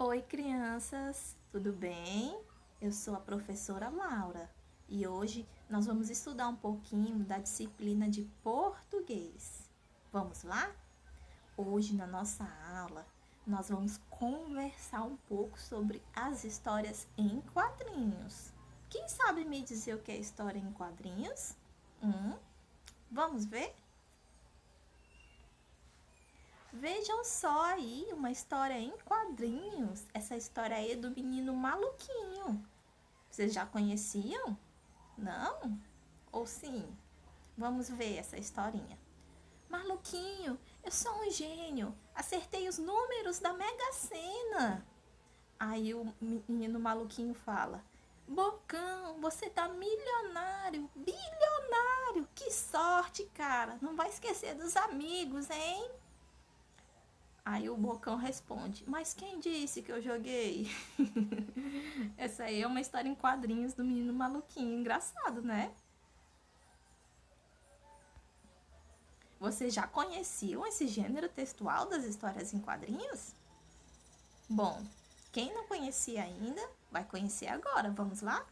Oi, crianças, tudo bem? Eu sou a professora Laura e hoje nós vamos estudar um pouquinho da disciplina de português. Vamos lá? Hoje, na nossa aula, nós vamos conversar um pouco sobre as histórias em quadrinhos. Quem sabe me dizer o que é história em quadrinhos? Hum? Vamos ver? Vejam só aí uma história em quadrinhos. Essa história aí é do menino maluquinho. Vocês já conheciam? Não? Ou sim? Vamos ver essa historinha. Maluquinho, eu sou um gênio. Acertei os números da Mega Sena. Aí o menino maluquinho fala: Bocão, você tá milionário, bilionário. Que sorte, cara. Não vai esquecer dos amigos, hein? Aí o Bocão responde: Mas quem disse que eu joguei? Essa aí é uma história em quadrinhos do menino maluquinho. Engraçado, né? Vocês já conheciam esse gênero textual das histórias em quadrinhos? Bom, quem não conhecia ainda, vai conhecer agora. Vamos lá?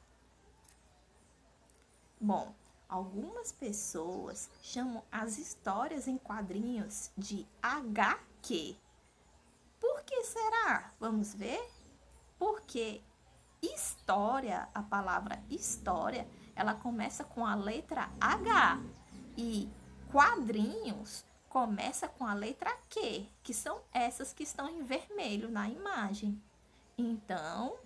Bom, algumas pessoas chamam as histórias em quadrinhos de HQ. Por que será? Vamos ver? Porque história, a palavra história, ela começa com a letra H e quadrinhos começa com a letra Q, que são essas que estão em vermelho na imagem. Então,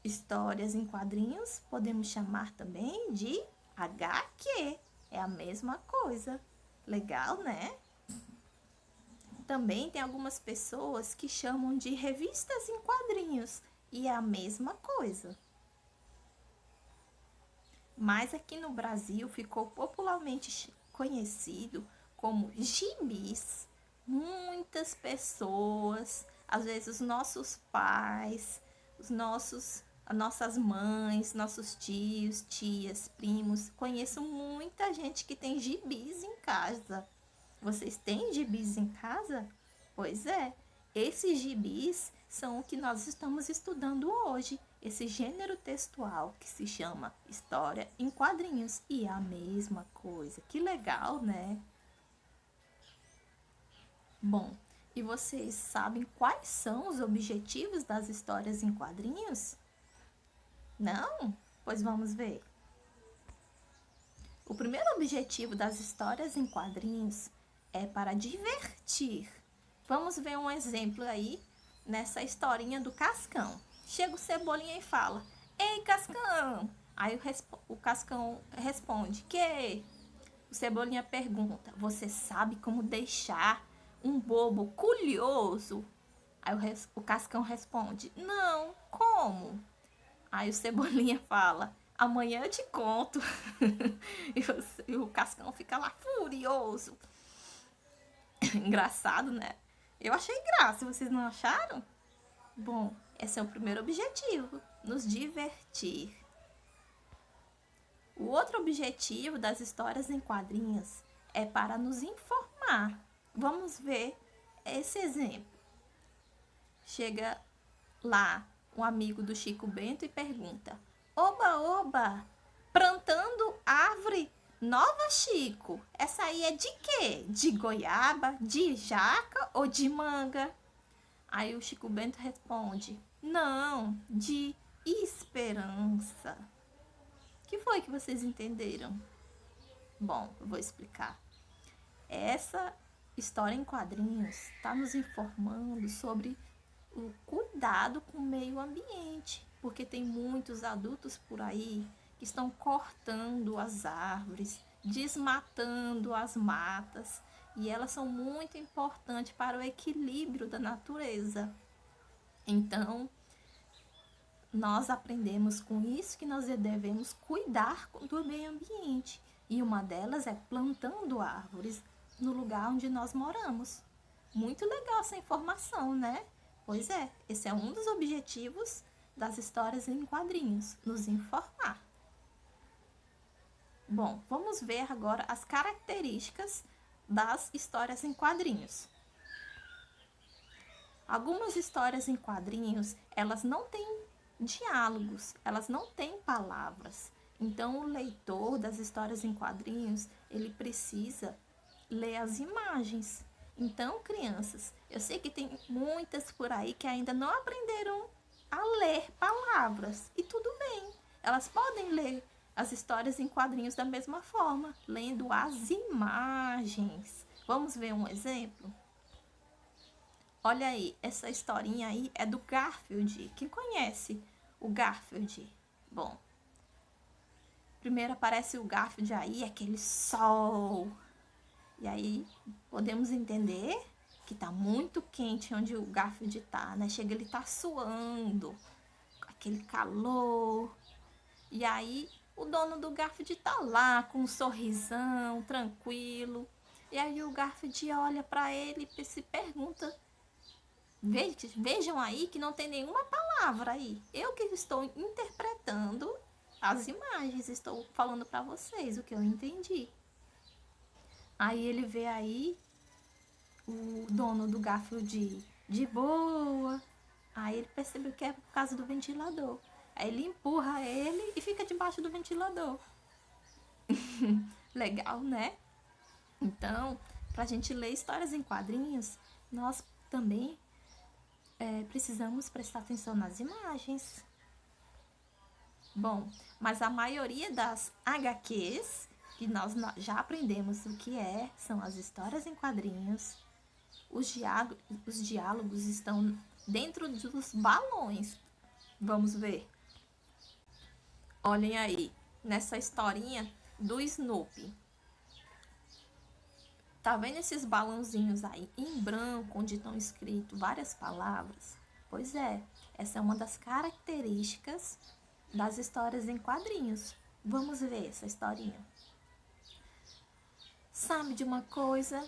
histórias em quadrinhos podemos chamar também de HQ. É a mesma coisa. Legal, né? Também tem algumas pessoas que chamam de revistas em quadrinhos e é a mesma coisa. Mas aqui no Brasil ficou popularmente conhecido como gibis. Muitas pessoas, às vezes os nossos pais, as nossas mães, nossos tios, tias, primos, conheço muita gente que tem gibis em casa. Vocês têm gibis em casa? Pois é, esses gibis são o que nós estamos estudando hoje, esse gênero textual que se chama história em quadrinhos. E é a mesma coisa. Que legal, né? Bom, e vocês sabem quais são os objetivos das histórias em quadrinhos? Não? Pois vamos ver. O primeiro objetivo das histórias em quadrinhos é para divertir. Vamos ver um exemplo aí nessa historinha do Cascão. Chega o Cebolinha e fala: Ei, Cascão! Aí o Cascão responde: Que? O Cebolinha pergunta: Você sabe como deixar um bobo curioso? Aí o Cascão responde: Não, como? Aí o Cebolinha fala: Amanhã eu te conto. E o Cascão fica lá furioso. Engraçado, né? Eu achei graça, vocês não acharam? Bom, esse é o primeiro objetivo, nos divertir. O outro objetivo das histórias em quadrinhos é para nos informar. Vamos ver esse exemplo. Chega lá um amigo do Chico Bento e pergunta: Oba, oba, plantando árvore nova, Chico? Essa aí é de quê? De goiaba, de jaca ou de manga? Aí o Chico Bento responde: Não, de esperança. O que foi que vocês entenderam? Bom, eu vou explicar. Essa história em quadrinhos está nos informando sobre o cuidado com o meio ambiente, porque tem muitos adultos por aí que estão cortando as árvores, desmatando as matas, e elas são muito importantes para o equilíbrio da natureza. Então, nós aprendemos com isso que nós devemos cuidar do meio ambiente. E uma delas é plantando árvores no lugar onde nós moramos. Muito legal essa informação, né? Pois é, esse é um dos objetivos das histórias em quadrinhos, nos informar. Bom, vamos ver agora as características das histórias em quadrinhos. Algumas histórias em quadrinhos, elas não têm diálogos, elas não têm palavras. Então, o leitor das histórias em quadrinhos, ele precisa ler as imagens. Então, crianças, eu sei que tem muitas por aí que ainda não aprenderam a ler palavras. E tudo bem, elas podem ler as histórias em quadrinhos da mesma forma, lendo as imagens. Vamos ver um exemplo? Olha aí, essa historinha aí é do Garfield. Quem conhece o Garfield? Bom, primeiro aparece o Garfield aí, aquele sol. E aí podemos entender que tá muito quente onde o Garfield tá, né? Chega, ele tá suando, aquele calor. E aí o dono do Garfield tá lá com um sorrisão, tranquilo. E aí o Garfield olha para ele e se pergunta: vejam aí que não tem nenhuma palavra aí. Eu que estou interpretando as imagens, estou falando para vocês o que eu entendi. Aí ele vê aí o dono do Garfield de boa. Aí ele percebeu que é por causa do ventilador. Aí ele empurra ele e fica debaixo do ventilador. Legal, né? Então, para a gente ler histórias em quadrinhos, nós também precisamos prestar atenção nas imagens. Bom, mas a maioria das HQs, que nós já aprendemos o que são as histórias em quadrinhos, os diálogos estão dentro dos balões. Vamos ver. Olhem aí, nessa historinha do Snoopy. Tá vendo esses balãozinhos aí em branco, onde estão escritas várias palavras? Pois é, essa é uma das características das histórias em quadrinhos. Vamos ver essa historinha. Sabe de uma coisa?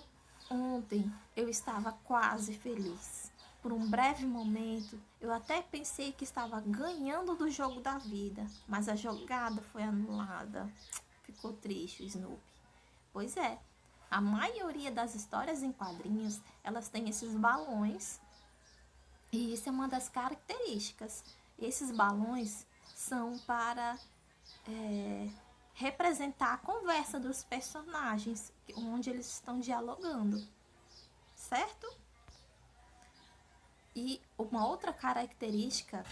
Ontem eu estava quase feliz. Por um breve momento, eu até pensei que estava ganhando do jogo da vida, mas a jogada foi anulada. Ficou triste o Snoopy. Pois é, a maioria das histórias em quadrinhos, elas têm esses balões, e isso é uma das características. Esses balões são para representar a conversa dos personagens, onde eles estão dialogando, certo? E uma outra característica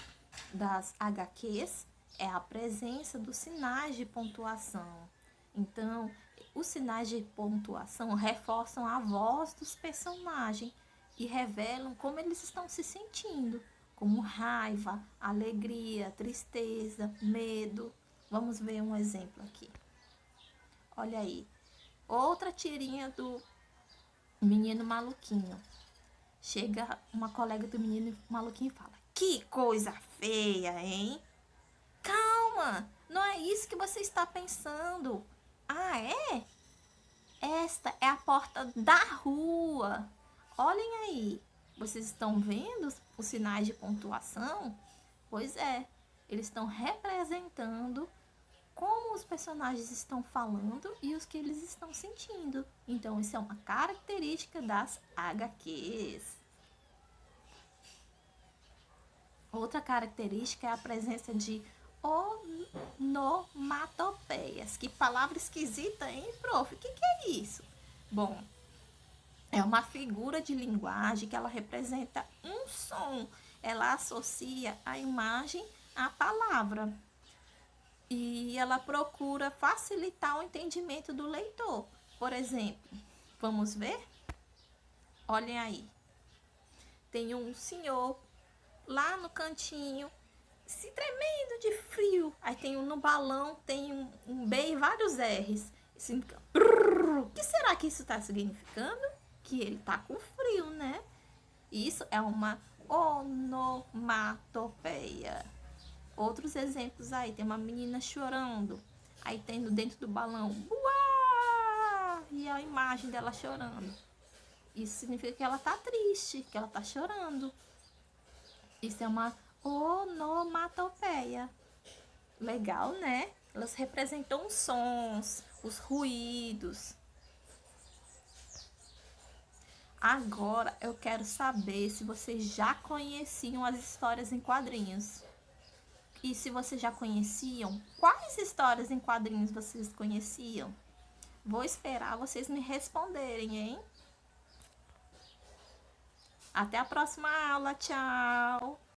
das HQs é a presença dos sinais de pontuação. Então, os sinais de pontuação reforçam a voz dos personagens e revelam como eles estão se sentindo, como raiva, alegria, tristeza, medo. Vamos ver um exemplo aqui. Olha aí, outra tirinha do menino maluquinho. Chega uma colega do menino maluquinho e fala: que coisa feia, hein? Calma, não é isso que você está pensando. Ah, é? Esta é a porta da rua. Olhem aí, vocês estão vendo os sinais de pontuação? Pois é, eles estão representando como os personagens estão falando e os que eles estão sentindo. Então, isso é uma característica das HQs. Outra característica é a presença de onomatopeias. Que palavra esquisita, hein, prof? O que é isso? Bom, é uma figura de linguagem que ela representa um som. Ela associa a imagem à palavra. E ela procura facilitar o entendimento do leitor. Por exemplo, vamos ver? Olhem aí. Tem um senhor lá no cantinho, se tremendo de frio. Aí tem no balão, tem um B e vários R's. O que será que isso está significando? Que ele está com frio, né? Isso é uma onomatopeia. Outros exemplos aí, tem uma menina chorando, aí tem dentro do balão, uá! E a imagem dela chorando. Isso significa que ela tá triste, que ela tá chorando. Isso é uma onomatopeia. Legal, né? Elas representam os sons, os ruídos. Agora eu quero saber se vocês já conheciam as histórias em quadrinhos. E se vocês já conheciam, quais histórias em quadrinhos vocês conheciam? Vou esperar vocês me responderem, hein? Até a próxima aula, tchau!